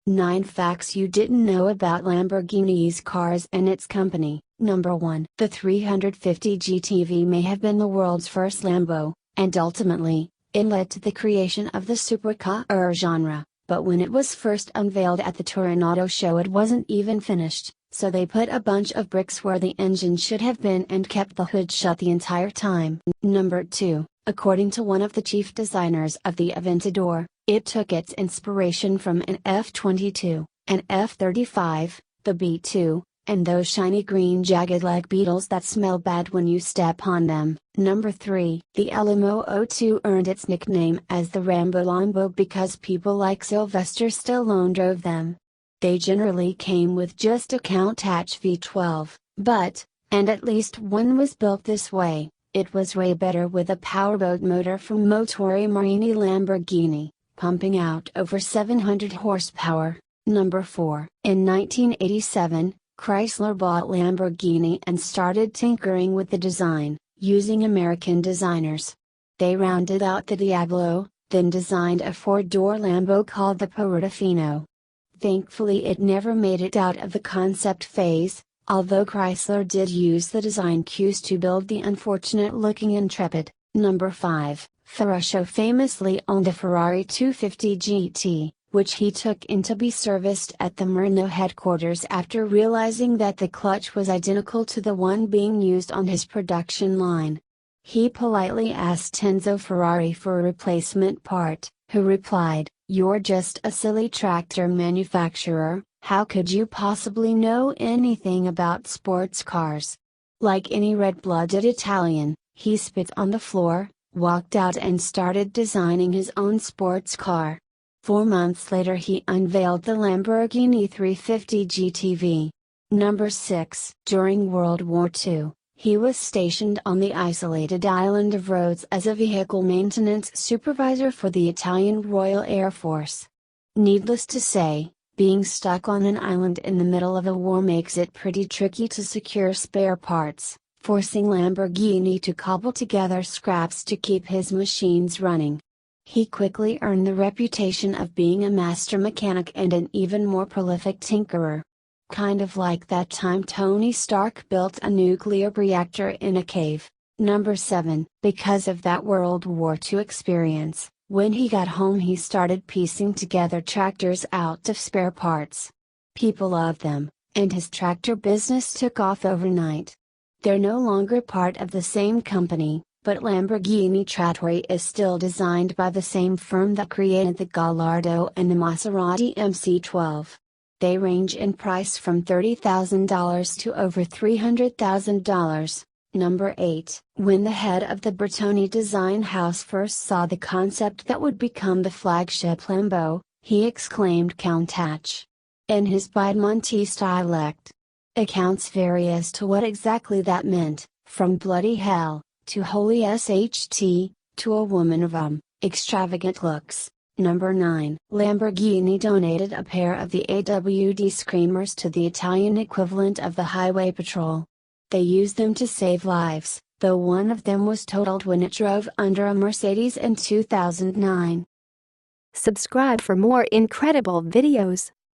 9 Facts You Didn't Know About Lamborghini's Cars and Its Company. Number 1. The 350 GTV may have been the world's first Lambo, and ultimately, it led to the creation of the supercar genre, but when it was first unveiled at the Turin Auto Show it wasn't even finished, so they put a bunch of bricks where the engine should have been and kept the hood shut the entire time. Number 2. According to one of the chief designers of the Aventador, it took its inspiration from an F-22, an F-35, the B-2, and those shiny green jagged leg beetles that smell bad when you step on them. Number 3. The Alamo O2 earned its nickname as the Rambo Lambo because people like Sylvester Stallone drove them. They generally came with just a Countach V12, but, and at least one was built this way, it was way better with a powerboat motor from Motori Marini Lamborghini, pumping out over 700 horsepower. Number 4. In 1987, Chrysler bought Lamborghini and started tinkering with the design, using American designers. They rounded out the Diablo, then designed a 4-door Lambo called the Portofino. Thankfully it never made it out of the concept phase, although Chrysler did use the design cues to build the unfortunate-looking Intrepid. Number 5. Ferruccio famously owned a Ferrari 250 GT, which he took in to be serviced at the Murano headquarters after realizing that the clutch was identical to the one being used on his production line. He politely asked Enzo Ferrari for a replacement part, who replied, "You're just a silly tractor manufacturer, how could you possibly know anything about sports cars?" Like any red-blooded Italian, he spit on the floor, walked out and started designing his own sports car. 4 months later he unveiled the Lamborghini 350 GTV. Number 6. During World War II, he was stationed on the isolated island of Rhodes as a vehicle maintenance supervisor for the Italian Royal Air Force. Needless to say, being stuck on an island in the middle of a war makes it pretty tricky to secure spare parts, forcing Lamborghini to cobble together scraps to keep his machines running. He quickly earned the reputation of being a master mechanic and an even more prolific tinkerer. Kind of like that time Tony Stark built a nuclear reactor in a cave. Number 7. Because of that World War II experience, when he got home he started piecing together tractors out of spare parts. People loved them, and his tractor business took off overnight. They're no longer part of the same company, but Lamborghini Trattori is still designed by the same firm that created the Gallardo and the Maserati MC12. They range in price from $30,000 to over $300,000. Number 8. When the head of the Bertoni design house first saw the concept that would become the flagship Lambo, he exclaimed Countach in his Piedmontese dialect. Accounts vary as to what exactly that meant, from bloody hell, to holy SHT, to a woman of extravagant looks. Number 9. Lamborghini donated a pair of the AWD Screamers to the Italian equivalent of the Highway Patrol. They used them to save lives, though one of them was totaled when it drove under a Mercedes in 2009. Subscribe for more incredible videos.